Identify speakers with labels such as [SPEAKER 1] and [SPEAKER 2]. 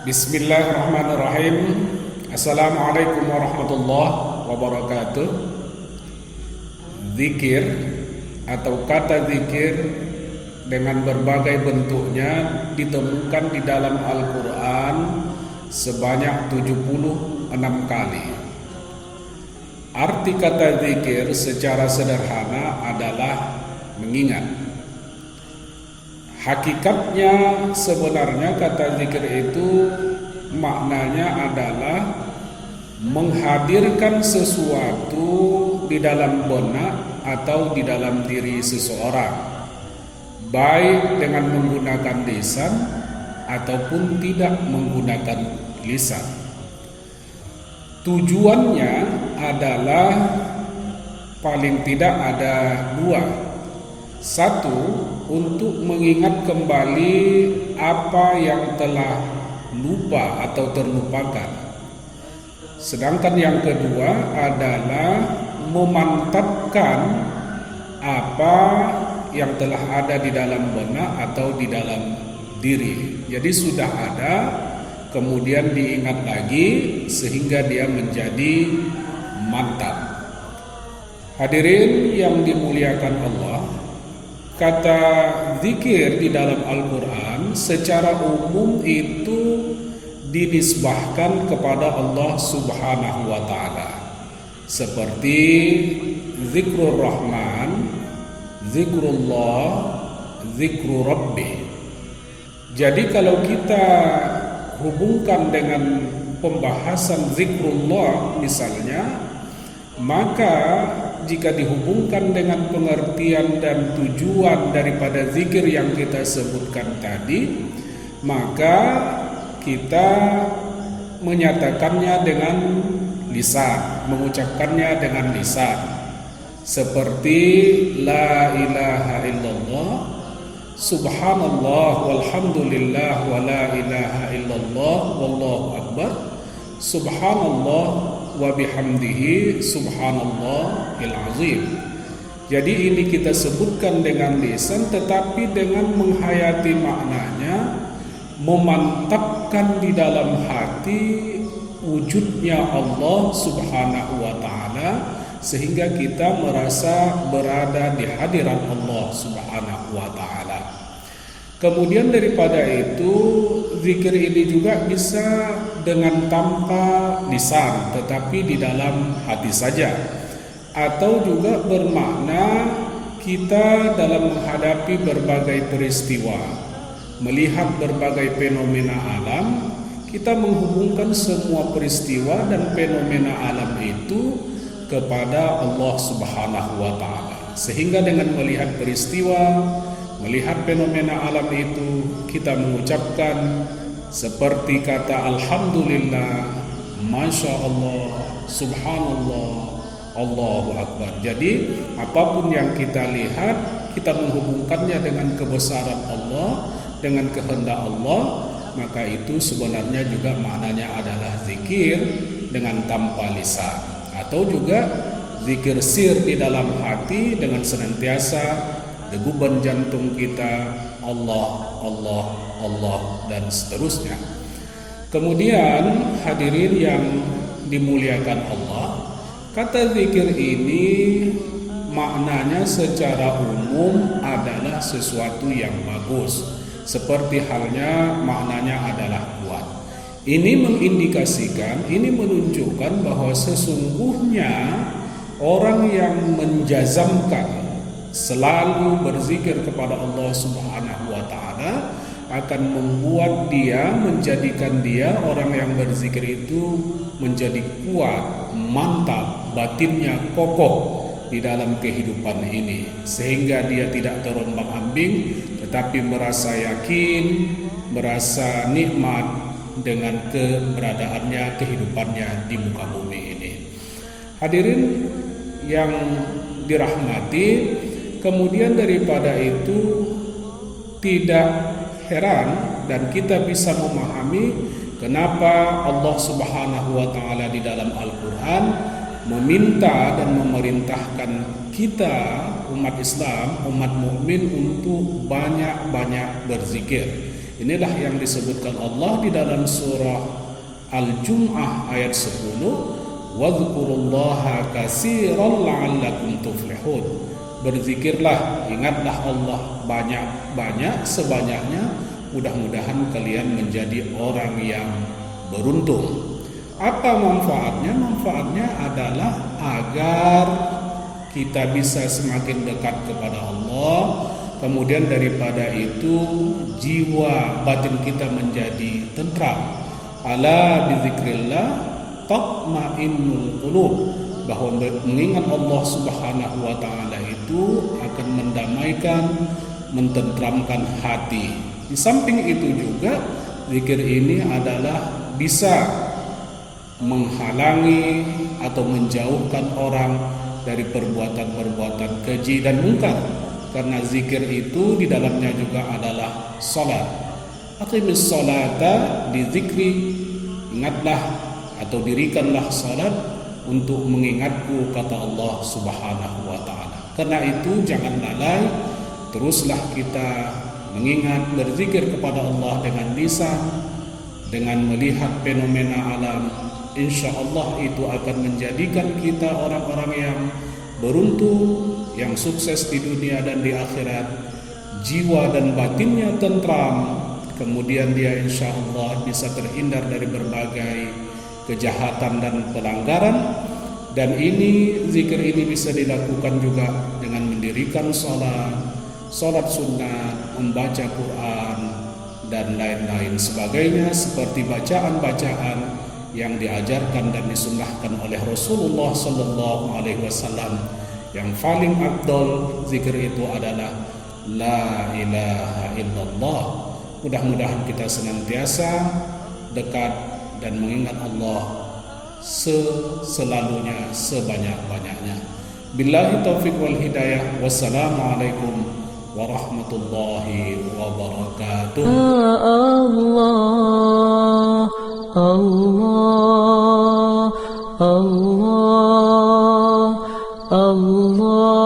[SPEAKER 1] Bismillahirrahmanirrahim. Assalamualaikum warahmatullahi wabarakatuh. Zikir atau kata zikir dengan berbagai bentuknya ditemukan di dalam Al-Quran sebanyak 76 kali. Arti kata zikir secara sederhana adalah mengingat. Hakikatnya sebenarnya kata zikir itu maknanya adalah menghadirkan sesuatu di dalam benak atau di dalam diri seseorang, baik dengan menggunakan lisan ataupun tidak menggunakan lisan. Tujuannya adalah paling tidak ada dua. Satu, untuk mengingat kembali apa yang telah lupa atau terlupakan. Sedangkan yang kedua adalah memantapkan apa yang telah ada di dalam benak atau di dalam diri. Jadi sudah ada, kemudian diingat lagi sehingga dia menjadi mantap. Hadirin yang dimuliakan Allah, kata zikir di dalam Al-Quran secara umum itu dinisbahkan kepada Allah Subhanahu wa Ta'ala, seperti zikrul Rahman, zikrullah, zikru Rabbi. Jadi kalau kita hubungkan dengan pembahasan zikrullah misalnya, maka jika dihubungkan dengan pengertian dan tujuan daripada zikir yang kita sebutkan tadi, maka kita menyatakannya dengan lisan, mengucapkannya dengan lisan, seperti la ilaha illallah, subhanallah walhamdulillah wa la ilaha illallah wallahu akbar, subhanallah wa bihamdihi subhanallahil azim. Jadi ini kita sebutkan dengan lisan, tetapi dengan menghayati maknanya, memantapkan di dalam hati wujudnya Allah Subhanahu wa Ta'ala, sehingga kita merasa berada di hadirat Allah Subhanahu wa Ta'ala. Kemudian daripada itu, zikir ini juga bisa dengan tanpa lisan, tetapi di dalam hati saja. Atau juga bermakna kita dalam menghadapi berbagai peristiwa, melihat berbagai fenomena alam, kita menghubungkan semua peristiwa dan fenomena alam itu kepada Allah Subhanahu wa Ta'ala. Sehingga dengan melihat peristiwa, melihat fenomena alam itu, kita mengucapkan seperti kata alhamdulillah, masya Allah, subhanallah, Allahu akbar. Jadi apapun yang kita lihat, kita menghubungkannya dengan kebesaran Allah, dengan kehendak Allah, maka itu sebenarnya juga maknanya adalah zikir dengan tanpa lisan. Atau juga zikir sir di dalam hati dengan senantiasa degupan jantung kita Allah, Allah, Allah, dan seterusnya. Kemudian hadirin yang dimuliakan Allah, kata zikir ini maknanya secara umum adalah sesuatu yang bagus, seperti halnya maknanya adalah kuat. Ini mengindikasikan, ini menunjukkan bahwa sesungguhnya orang yang menjazamkan selalu berzikir kepada Allah Subhanahu wa Ta'ala akan membuat dia, menjadikan dia orang yang berzikir itu menjadi kuat, mantap, batinnya kokoh di dalam kehidupan ini, sehingga dia tidak terombang-ambing tetapi merasa yakin, merasa nikmat dengan keberadaannya, kehidupannya di muka bumi ini. Hadirin yang dirahmati, kemudian daripada itu tidak heran dan kita bisa memahami kenapa Allah Subhanahu wa taala di dalam Al-Qur'an meminta dan memerintahkan kita umat Islam, umat mukmin untuk banyak-banyak berzikir. Inilah yang disebutkan Allah di dalam surah Al-Jum'ah ayat 10, wadhkurullaha katsiran la'allakum tuflihun. Berzikirlah, ingatlah Allah banyak-banyak sebanyaknya, mudah-mudahan kalian menjadi orang yang beruntung. Apa manfaatnya? Manfaatnya adalah agar kita bisa semakin dekat kepada Allah. Kemudian daripada itu jiwa batin kita menjadi tentram. Ala bizikrillah tatma'innul qulub, bahwa mengingat Allah Subhanahu wa taala itu akan mendamaikan, mententramkan hati. Di samping itu juga zikir ini adalah bisa menghalangi atau menjauhkan orang dari perbuatan-perbuatan keji dan mungkar, karena zikir itu di dalamnya juga adalah salat. Aqimis salata di zikri, ingatlah atau dirikanlah salat untuk mengingatku, kata Allah Subhanahu wa taala. Karena itu jangan lalai, teruslah kita mengingat, berzikir kepada Allah dengan lisan, dengan melihat fenomena alam. Insya Allah itu akan menjadikan kita orang-orang yang beruntung, yang sukses di dunia dan di akhirat. Jiwa dan batinnya tentram, kemudian dia insya Allah bisa terhindar dari berbagai kejahatan dan pelanggaran. Dan ini, zikir ini bisa dilakukan juga dengan mendirikan salat sunat, membaca Quran, dan lain-lain sebagainya, seperti bacaan-bacaan yang diajarkan dan disunnahkan oleh Rasulullah Sallallahu Alaihi Wasallam. Yang paling afdol zikir itu adalah La ilaha illallah. Mudah-mudahan kita senantiasa dekat dan mengingat Allah selalunya, sebanyak-banyaknya. Billahi taufiq wal hidayah. Wassalamualaikum warahmatullahi wabarakatuh. Allah, Allah, Allah, Allah.